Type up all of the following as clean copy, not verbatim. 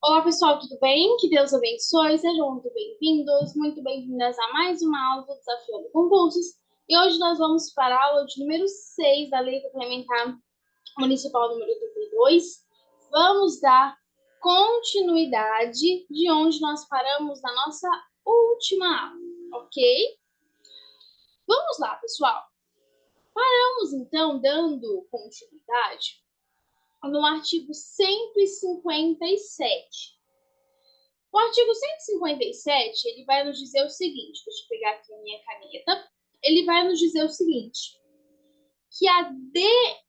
Olá, pessoal, tudo bem? Que Deus abençoe. Sejam muito bem-vindos, muito bem-vindas a mais uma aula do Desafio de Concursos. E hoje nós vamos para a aula de número 6 da Lei Complementar Municipal número 32. Vamos dar continuidade de onde nós paramos na nossa última aula, ok? Vamos lá, pessoal. Vamos, então, dando continuidade no artigo 157. O artigo 157, ele vai nos dizer o seguinte, deixa eu pegar aqui a minha caneta, ele vai nos dizer o seguinte, que a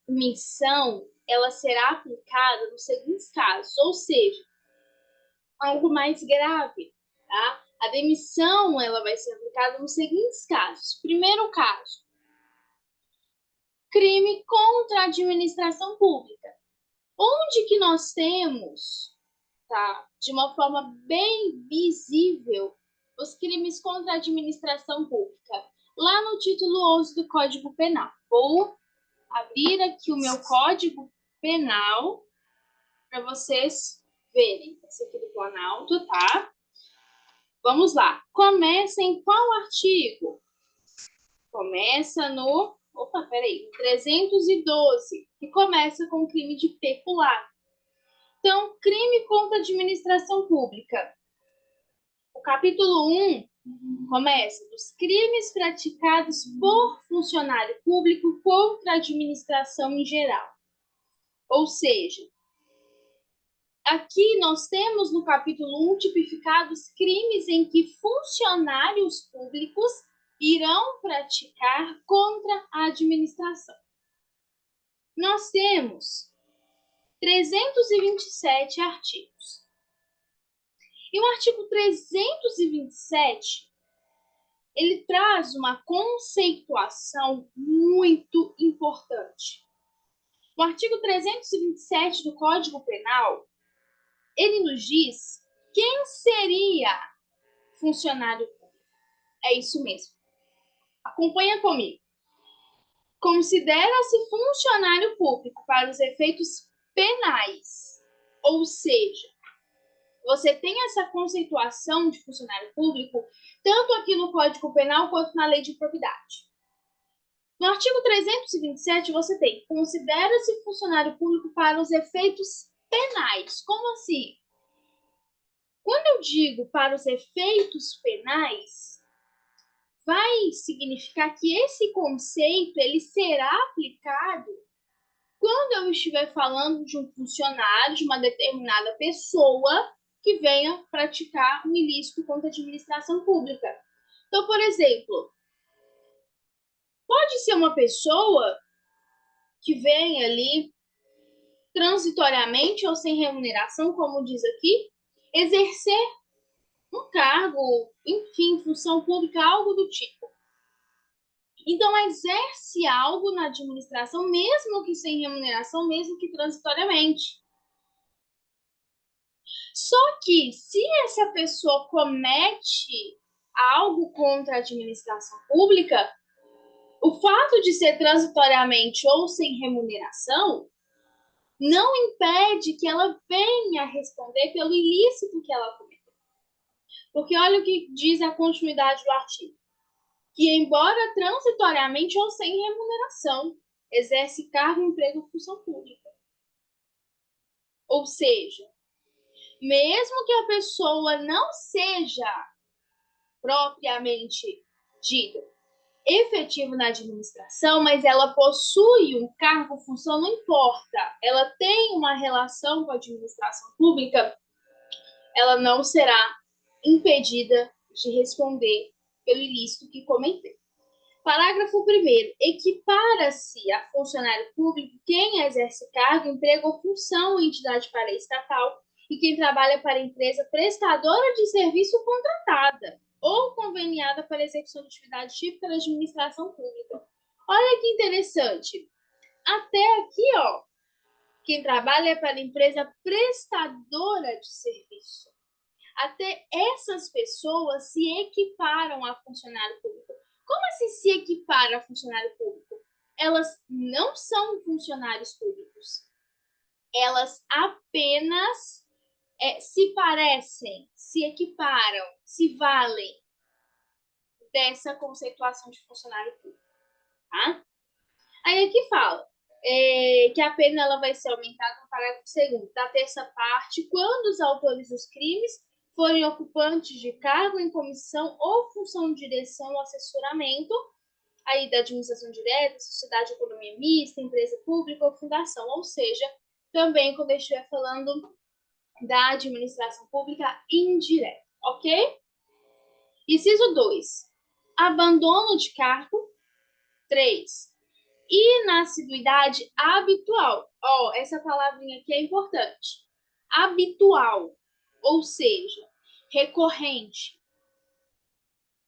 demissão, ela será aplicada nos seguintes casos, ou seja, algo mais grave, tá? A demissão, ela vai ser aplicada nos seguintes casos. Primeiro caso, crime contra a administração pública. Onde que nós temos, tá, de uma forma bem visível, os crimes contra a administração pública? Lá no título 11 do Código Penal. Vou abrir aqui o meu Código Penal para vocês verem. Esse aqui do Planalto, tá? Vamos lá. Começa em qual artigo? Começa no... Opa, peraí. 312, que começa com crime de pecular. Então, crime contra a administração pública. O capítulo 1 começa dos crimes praticados por funcionário público contra a administração em geral. Ou seja, aqui nós temos no capítulo 1 tipificados crimes em que funcionários públicos irão praticar contra a administração. Nós temos 327 artigos. E o artigo 327, ele traz uma conceituação muito importante. O artigo 327 do Código Penal, ele nos diz quem seria funcionário público. É isso mesmo. Acompanha comigo. Considera-se funcionário público para os efeitos penais, ou seja, você tem essa conceituação de funcionário público tanto aqui no Código Penal quanto na Lei de Probidade. No artigo 327, você tem: considera-se funcionário público para os efeitos penais. Como assim? Quando eu digo para os efeitos penais, vai significar que esse conceito ele será aplicado quando eu estiver falando de um funcionário, de uma determinada pessoa que venha praticar um ilícito contra a administração pública. Então, por exemplo, pode ser uma pessoa que vem ali transitoriamente ou sem remuneração, como diz aqui, exercer um cargo, enfim, função pública, algo do tipo. Então, exerce algo na administração, mesmo que sem remuneração, mesmo que transitoriamente. Só que, se essa pessoa comete algo contra a administração pública, o fato de ser transitoriamente ou sem remuneração não impede que ela venha responder pelo ilícito que ela cometeu. Porque olha o que diz a continuidade do artigo. Que, embora transitoriamente ou sem remuneração, exerce cargo, emprego ou função pública. Ou seja, mesmo que a pessoa não seja propriamente dita efetivo na administração, mas ela possui um cargo, função, não importa, ela tem uma relação com a administração pública, ela não será impedida de responder pelo ilícito que cometeu. Parágrafo 1º. Equipara-se a funcionário público quem exerce cargo, emprego ou função em entidade paraestatal e quem trabalha para empresa prestadora de serviço contratada ou conveniada para execução de atividade típica da administração pública. Olha que interessante. Até aqui, ó, quem trabalha para empresa prestadora de serviço. Até essas pessoas se equiparam a funcionário público. Como assim se equipara a funcionário público? Elas não são funcionários públicos. Elas apenas se parecem, se equiparam, se valem dessa conceituação de funcionário público, tá? Aí aqui fala que a pena ela vai ser aumentada no parágrafo 2º da terça parte quando os autores dos crimes forem ocupantes de cargo em comissão ou função de direção ou assessoramento aí da administração direta, sociedade de economia mista, empresa pública ou fundação, ou seja, também quando eu estiver falando da administração pública indireta, ok? Inciso 2. Abandono de cargo. 3. Inassiduidade habitual. Ó, essa palavrinha aqui é importante. Habitual, ou seja, recorrente,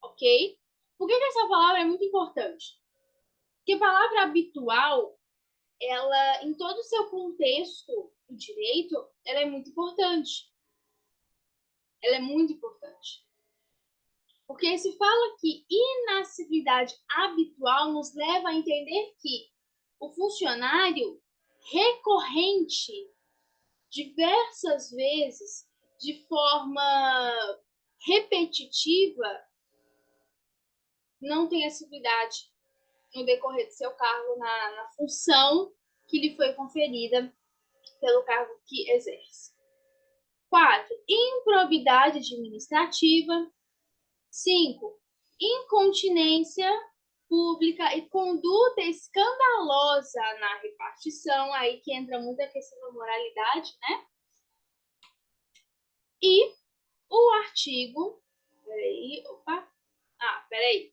ok? Por que essa palavra é muito importante? Porque a palavra habitual, ela, em todo o seu contexto do direito, ela é muito importante. Ela é muito importante. Porque se fala que inassiduidade habitual nos leva a entender que o funcionário recorrente, diversas vezes, de forma repetitiva, não tem assiduidade no decorrer do seu cargo, na função que lhe foi conferida pelo cargo que exerce. 4. Improbidade administrativa. 5. Incontinência pública e conduta escandalosa na repartição, aí que entra muito a questão da moralidade, né? E o artigo... Peraí, opa. Peraí.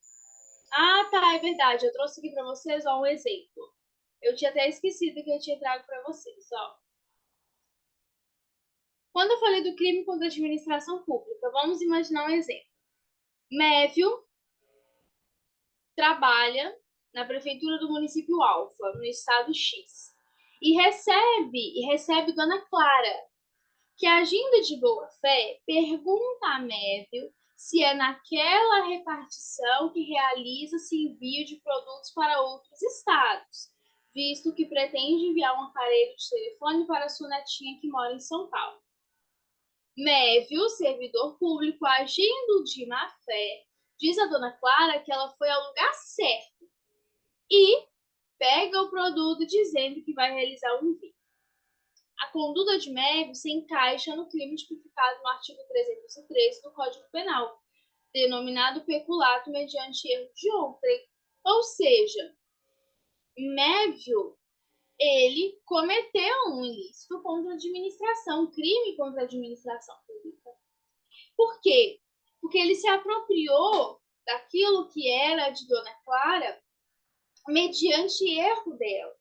Tá, é verdade. Eu trouxe aqui para vocês um exemplo. Eu tinha até esquecido que eu tinha trago para vocês, ó. Quando eu falei do crime contra a administração pública, vamos imaginar um exemplo. Mévio trabalha na prefeitura do município Alfa, no estado X, e recebe Dona Clara, que agindo de boa fé, pergunta a Mévio se é naquela repartição que realiza-se envio de produtos para outros estados, visto que pretende enviar um aparelho de telefone para sua netinha que mora em São Paulo. Mévio, servidor público, agindo de má fé, diz a Dona Clara que ela foi ao lugar certo e pega o produto dizendo que vai realizar um envio. A conduta de Mévio se encaixa no crime tipificado no artigo 313 do Código Penal, denominado peculato mediante erro de outrem. Ou seja, Mévio, ele cometeu um ilícito contra a administração, um crime contra a administração pública. Por quê? Porque ele se apropriou daquilo que era de Dona Clara mediante erro dela.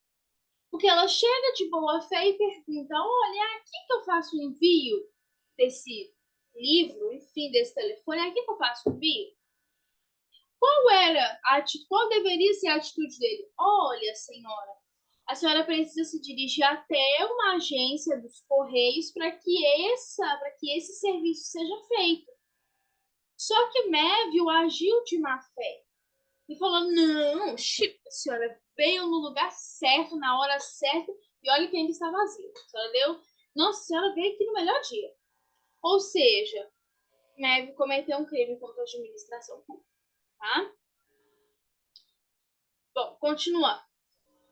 Porque ela chega de boa fé e pergunta: olha, aqui que eu faço o envio desse livro, enfim, desse telefone, aqui que eu faço o envio. Qual deveria ser a atitude dele? Olha, senhora, a senhora precisa se dirigir até uma agência dos Correios para que esse serviço seja feito. Só que Mévio agiu de má fé e falou: não, a senhora veio no lugar certo, na hora certa, e olha que ainda está vazio. A senhora veio aqui no melhor dia. Ou seja, Mévio cometeu um crime contra a administração pública. Tá? Bom, continuando.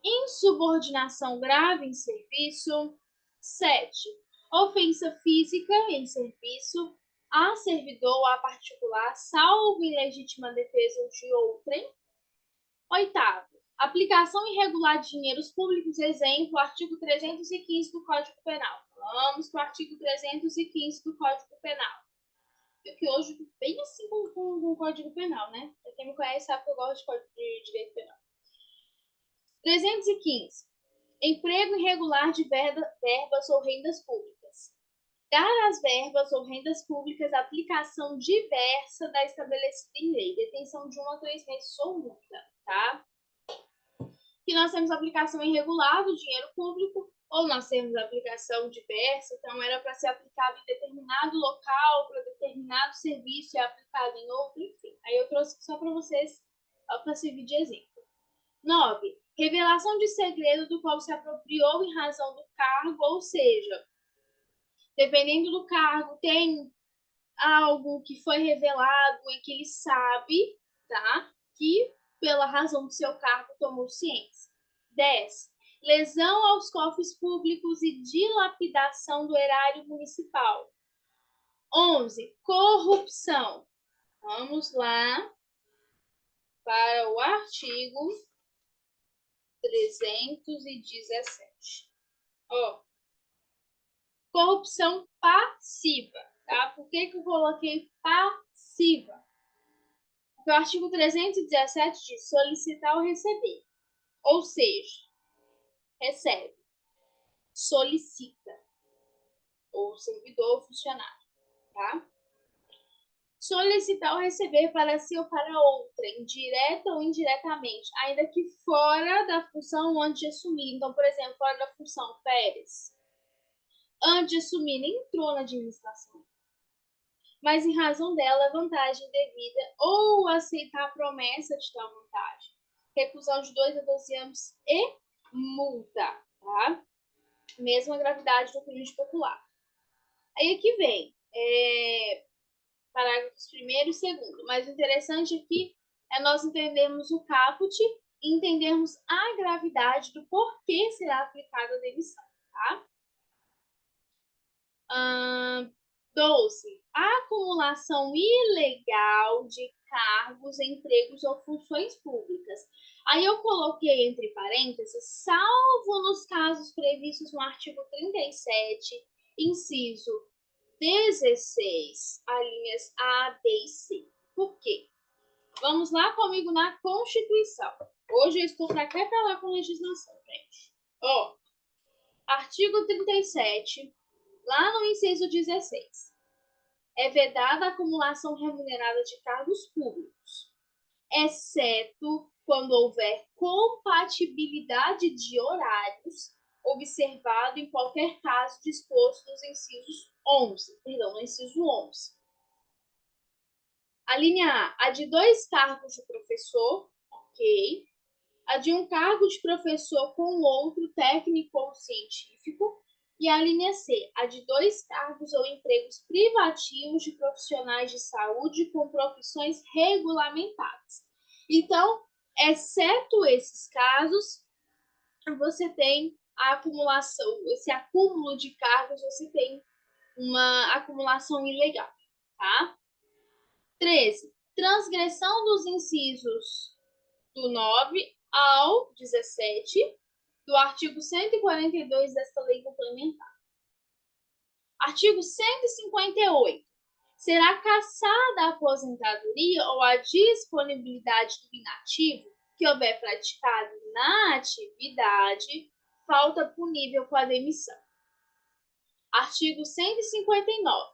Insubordinação grave em serviço. 7. Ofensa física em serviço a servidor ou a particular, salvo em legítima defesa de outrem. 8. Aplicação irregular de dinheiros públicos, exemplo, artigo 315 do Código Penal. Vamos para o artigo 315 do Código Penal. Que hoje bem assim com o Código Penal, né? Pra quem me conhece sabe que eu gosto de direito penal. 315. Emprego irregular de verbas ou rendas públicas. Dar às verbas ou rendas públicas aplicação diversa da estabelecida em lei. Detenção de 1 a 3 meses ou multa, tá? Que nós temos aplicação irregular do dinheiro público, ou nós temos aplicação diversa, então era para ser aplicado em determinado local, para determinado serviço e aplicado em outro, enfim. Aí eu trouxe só para vocês, para servir de exemplo. 9. Revelação de segredo do qual se apropriou em razão do cargo, ou seja, dependendo do cargo, tem algo que foi revelado e que ele sabe, tá? Que, pela razão do seu cargo, tomou ciência. 10. Lesão aos cofres públicos e dilapidação do erário municipal. 11. Corrupção. Vamos lá para o artigo 317. Corrupção passiva, tá? Por que eu coloquei passiva? Porque o artigo 317 diz solicitar ou receber. Ou seja, recebe, solicita, ou servidor ou funcionário, tá? Solicitar ou receber para si ou para outra, indireta ou indiretamente, ainda que fora da função antes de assumir. Então, por exemplo, fora da função Pérez, antes de assumir, nem entrou na administração, mas em razão dela, vantagem devida ou aceitar a promessa de tal vantagem. Reclusão de 2 a 12 anos e multa, tá? Mesma gravidade do crime popular. Aí aqui vem parágrafos 1º e 2º, mas o interessante aqui é nós entendermos o caput e entendermos a gravidade do porquê será aplicada a demissão, tá? 12. A acumulação ilegal de cargos, empregos ou funções públicas. Aí eu coloquei entre parênteses, salvo nos casos previstos no artigo 37, inciso 16, alíneas A, B e C. Por quê? Vamos lá comigo na Constituição. Hoje eu estou para cá e para lá com legislação, gente. Artigo 37, lá no inciso 16. É vedada a acumulação remunerada de cargos públicos, exceto quando houver compatibilidade de horários, observado em qualquer caso disposto nos incisos 11, no inciso 11. A linha A de 2 cargos de professor, ok. A de um cargo de professor com outro técnico ou científico. E a linha C, a de 2 cargos ou empregos privativos de profissionais de saúde com profissões regulamentadas. Então, exceto esses casos, você tem a acumulação, esse acúmulo de cargos, você tem uma acumulação ilegal, tá? 13. Transgressão dos incisos do 9 ao 17 do artigo 142 desta lei complementar. Artigo 158. Será cassada a aposentadoria ou a disponibilidade do inativo que houver praticado na atividade falta punível com a demissão. Artigo 159.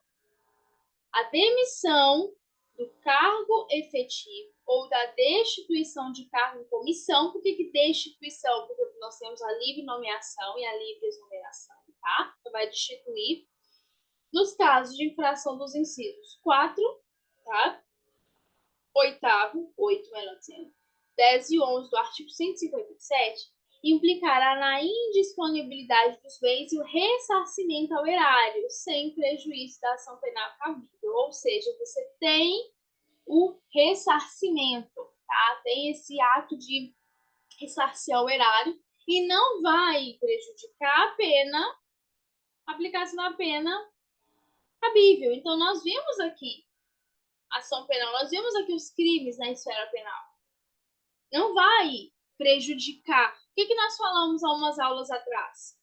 A demissão do cargo efetivo ou da destituição de cargo em comissão. Por que destituição? Porque nós temos a livre nomeação e a livre exoneração, tá? Então, vai destituir. Nos casos de infração dos incisos 4, tá? 8, melhor dizendo, 10 e 11 do artigo 157, implicará na indisponibilidade dos bens e o ressarcimento ao erário, sem prejuízo da ação penal cabível. Ou seja, você tem o ressarcimento, tá? Tem esse ato de ressarcir ao erário e não vai prejudicar a pena, a aplicação da pena cabível. Então, nós vimos aqui ação penal, nós vimos aqui os crimes na esfera penal. Não vai prejudicar. O que nós falamos há umas aulas atrás?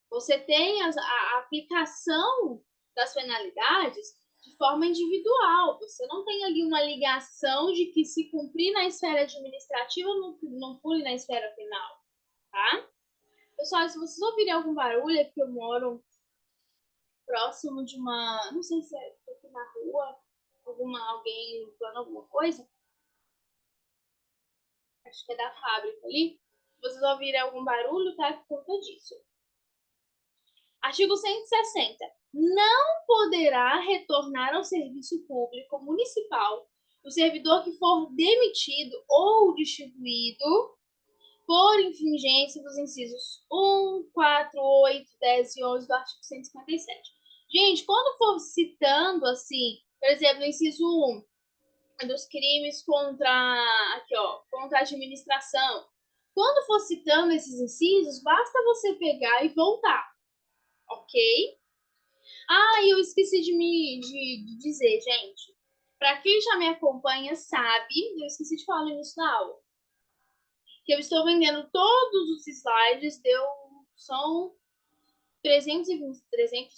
Você tem a aplicação das penalidades de forma individual. Você não tem ali uma ligação de que se cumprir na esfera administrativa, não pule na esfera penal, tá? Pessoal, se vocês ouvirem algum barulho, é porque eu moro próximo de uma... Não sei se é aqui na rua, alguém limpando alguma coisa. Acho que é da fábrica ali. Se vocês ouvirem algum barulho, tá? Por conta disso. Artigo 160. Não poderá retornar ao serviço público municipal o servidor que for demitido ou destituído por infringência dos incisos 1, 4, 8, 10 e 11 do artigo 157. Gente, quando for citando, assim, por exemplo, no inciso 1, dos crimes contra, aqui, ó, contra a administração. Quando for citando esses incisos, basta você pegar e voltar, ok? Ah, e eu esqueci de dizer, gente. Para quem já me acompanha sabe, eu esqueci de falar no início da aula, que eu estou vendendo todos os slides, são 330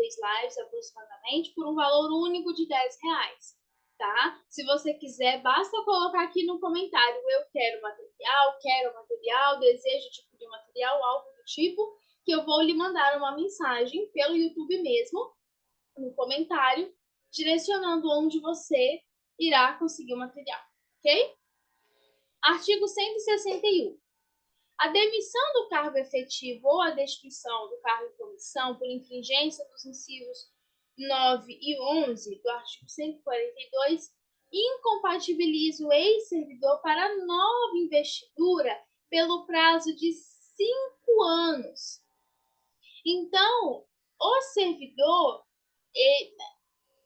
slides aproximadamente, por um valor único de R$ 10, tá? Se você quiser, basta colocar aqui no comentário, eu quero material, desejo tipo de material, algo do tipo, que eu vou lhe mandar uma mensagem pelo YouTube mesmo, no comentário, direcionando onde você irá conseguir o material, ok? Artigo 161. A demissão do cargo efetivo ou a destituição do cargo em comissão por infringência dos incisos 9 e 11 do artigo 142 incompatibiliza o ex-servidor para nova investidura pelo prazo de 5 anos. Então, o servidor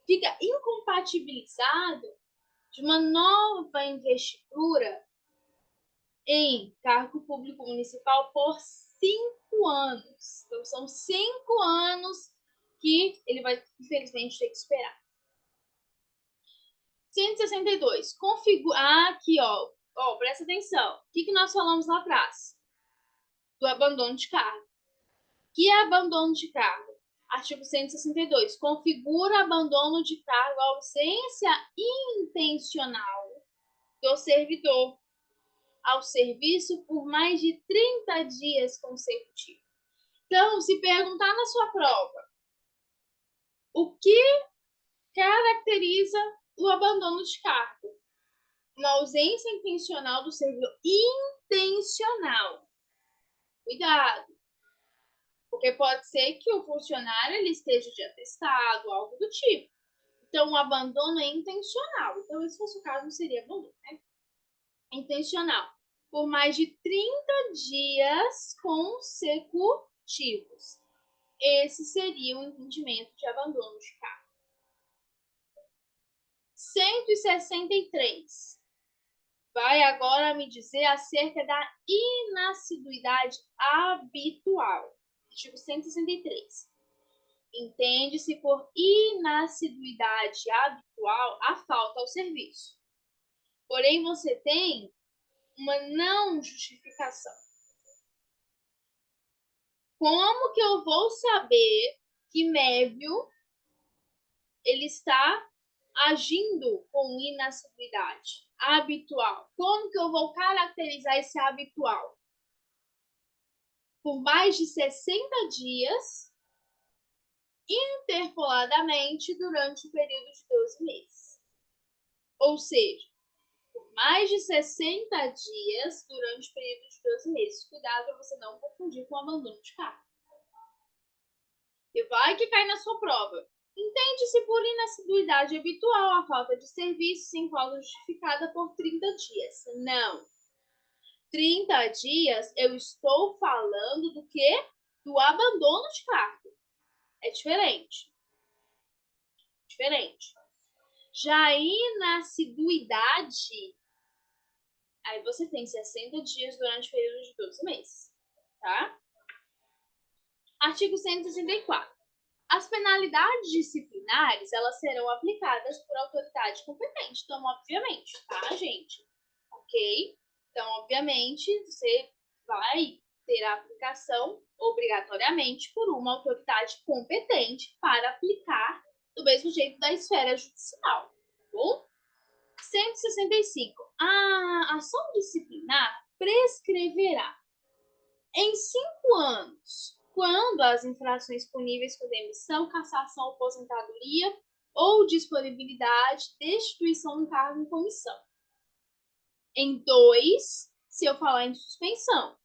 fica incompatibilizado de uma nova investidura em cargo público municipal por 5 anos. Então, são 5 anos que ele vai, infelizmente, ter que esperar. 162. Aqui, ó, presta atenção. O que nós falamos lá atrás? Do abandono de cargo. Que é abandono de cargo? Artigo 162. Configura abandono de cargo a ausência intencional do servidor ao serviço por mais de 30 dias consecutivos. Então, se perguntar na sua prova o que caracteriza o abandono de cargo, uma ausência intencional do servidor. Intencional. Cuidado. Porque pode ser que o funcionário ele esteja de atestado, algo do tipo. Então, o abandono é intencional. Então, se fosse o caso, não seria abandono, né? Intencional. Por mais de 30 dias consecutivos. Esse seria o entendimento de abandono de cargo. 163. Vai agora me dizer acerca da inassiduidade habitual. Artigo 163. Entende-se por inassiduidade habitual a falta ao serviço. Porém, você tem uma não justificação. Como que eu vou saber que Mévio ele está agindo com inassiduidade habitual? Como que eu vou caracterizar esse habitual? Por mais de 60 dias, interpoladamente durante o período de 12 meses. Ou seja, por mais de 60 dias durante o período de 12 meses. Cuidado para você não confundir com o abandono de cargo. E vai que cai na sua prova. Entende-se por inassiduidade habitual a falta de serviço sem causa justificada por 30 dias. Não. 30 dias eu estou falando do quê? Do abandono de cargo. É diferente. Diferente. Já a inassiduidade, aí você tem 60 dias durante o período de 12 meses. Tá? Artigo 164. As penalidades disciplinares, elas serão aplicadas por autoridade competente. Então, obviamente, tá, gente? Ok? Então, obviamente, você vai ter a aplicação obrigatoriamente por uma autoridade competente para aplicar do mesmo jeito da esfera judicial, tá bom? 165. A ação disciplinar prescreverá em 5 anos, quando as infrações puníveis por demissão, cassação, aposentadoria ou disponibilidade, destituição do cargo em comissão. Em 2, se eu falar em suspensão.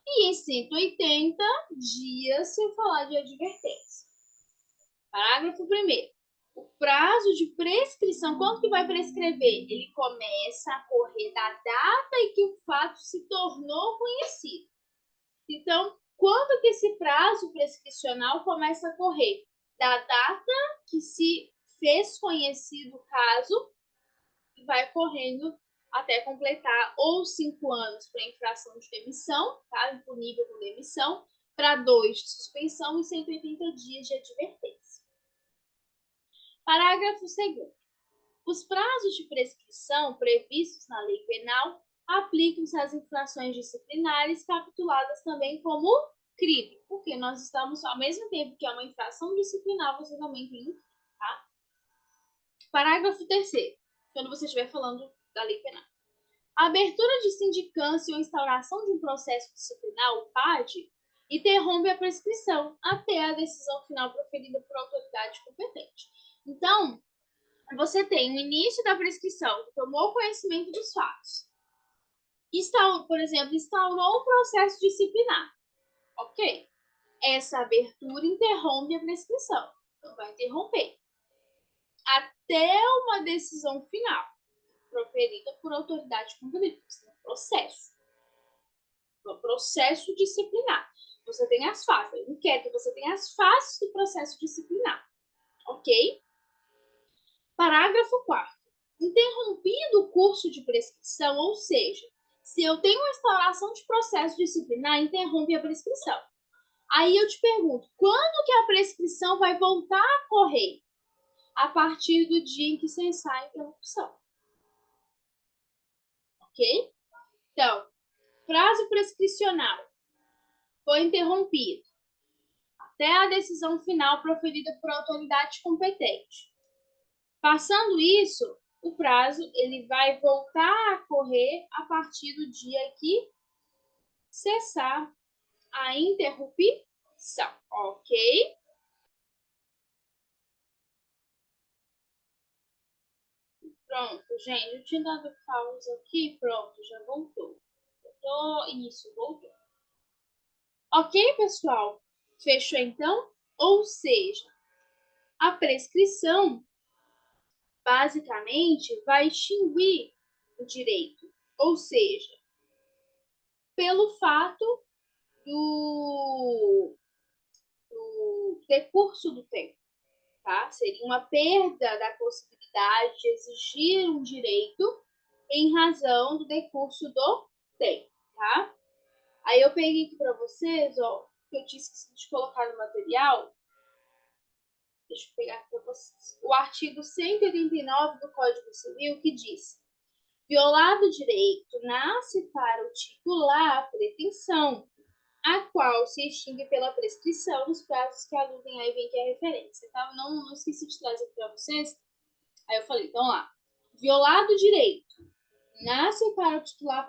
E em 180 dias, se eu falar de advertência. Parágrafo 1º. O prazo de prescrição, quando que vai prescrever? Ele começa a correr da data em que o fato se tornou conhecido. Então, quando que esse prazo prescricional começa a correr? Da data que se fez conhecido o caso e vai correndo até completar ou 5 anos para infração de demissão, tá? Impunível com demissão, para 2 de suspensão e 180 dias de advertência. Parágrafo 2º. Os prazos de prescrição previstos na lei penal aplicam-se às infrações disciplinares capituladas também como crime, porque nós estamos, ao mesmo tempo que é uma infração disciplinar, você também tem um crime, tá? Parágrafo 3º, quando você estiver falando da lei penal. A abertura de sindicância ou instauração de um processo disciplinar, o PAD, interrompe a prescrição até a decisão final proferida por autoridade competente. Então, você tem o início da prescrição, tomou conhecimento dos fatos. Por exemplo, instaurou um processo disciplinar. Ok. Essa abertura interrompe a prescrição. Então, vai interromper. Até uma decisão final, proferida por autoridade competente. Um processo. Um processo disciplinar. Você tem as fases. Eu não quero que você tenha as fases do processo disciplinar. Ok? Parágrafo 4º. Interrompido o curso de prescrição, ou seja, se eu tenho uma instauração de processo disciplinar, interrompe a prescrição. Aí eu te pergunto, quando que a prescrição vai voltar a correr? A partir do dia em que cessar a interrupção. Ok? Então, prazo prescricional foi interrompido até a decisão final proferida por autoridade competente. Passando isso, o prazo ele vai voltar a correr a partir do dia que cessar a interrupção, ok? Pronto, gente, eu tinha dado pausa aqui, pronto, já voltou. Isso, voltou. Ok, pessoal? Fechou então? Ou seja, a prescrição basicamente vai extinguir o direito, ou seja, pelo fato do decurso do tempo, tá? Seria uma perda da possibilidade de exigir um direito em razão do decurso do tempo, tá? Aí eu peguei aqui para vocês, ó, que eu tinha esquecido de colocar no material. Deixa eu pegar aqui para vocês. O artigo 189 do Código Civil que diz: violado o direito, nasce para o titular a pretensão, a qual se extingue pela prescrição nos prazos que aludem, aí vem que é a referência, tá? Não esqueci de trazer para vocês. Aí eu falei, então lá, violado o direito, nasce para o titular a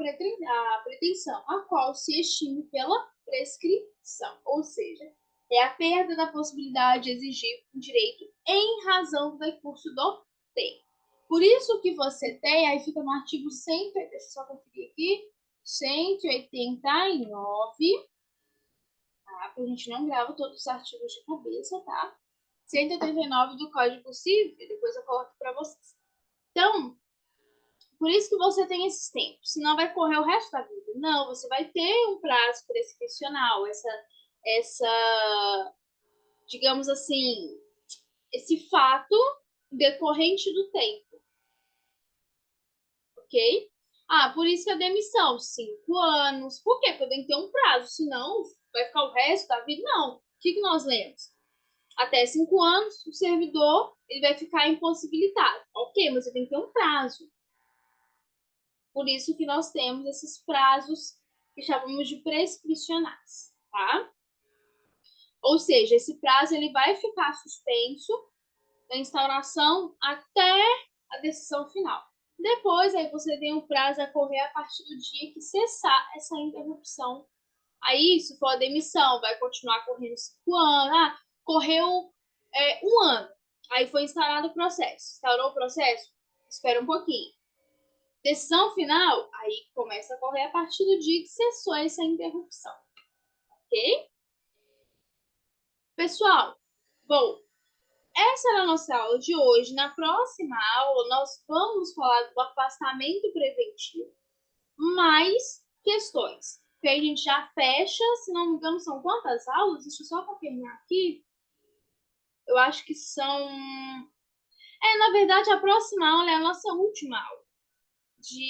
pretensão, a qual se extingue pela prescrição, ou seja, é a perda da possibilidade de exigir um direito em razão do decurso do tempo. Por isso que você tem, aí fica no artigo 100, deixa eu só conferir aqui, 189, tá? Porque a gente não grava todos os artigos de cabeça, tá? 189 do Código Civil, depois eu coloco para vocês. Então, por isso que você tem esses tempos, senão vai correr o resto da vida. Não, você vai ter um prazo prescricional, digamos assim, esse fato decorrente do tempo, ok? Ah, por isso que a demissão, 5 anos. Por quê? Porque tem que ter um prazo, senão vai ficar o resto da vida. Não. O que nós lemos? Até 5 anos, o servidor ele vai ficar impossibilitado. Ok, mas ele tem que ter um prazo. Por isso que nós temos esses prazos que chamamos de prescricionais, tá? Ou seja, esse prazo ele vai ficar suspenso da instauração até a decisão final. Depois, aí você tem o prazo a correr a partir do dia que cessar essa interrupção. Aí, se for a demissão, vai continuar correndo 5 anos. Ah, correu 1 ano. Aí foi instaurado o processo. Instaurou o processo? Espera um pouquinho. Decisão final, aí começa a correr a partir do dia que cessou essa interrupção. Ok? Pessoal, bom, essa era a nossa aula de hoje. Na próxima aula, nós vamos falar do afastamento preventivo. Mais questões. Porque aí a gente já fecha, se não me engano, são quantas aulas? Deixa eu só confirmar aqui. Eu acho que são. Na verdade, a próxima aula é a nossa última aula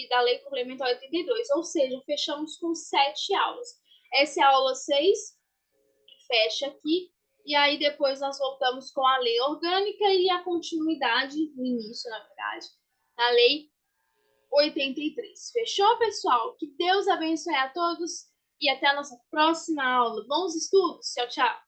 da Lei Complementar 82, ou seja, fechamos com 7 aulas. Essa é a aula 6, fecha aqui, e aí depois nós voltamos com a lei orgânica e a continuidade, o início, na verdade, da lei 83. Fechou, pessoal? Que Deus abençoe a todos e até a nossa próxima aula. Bons estudos. Tchau, tchau.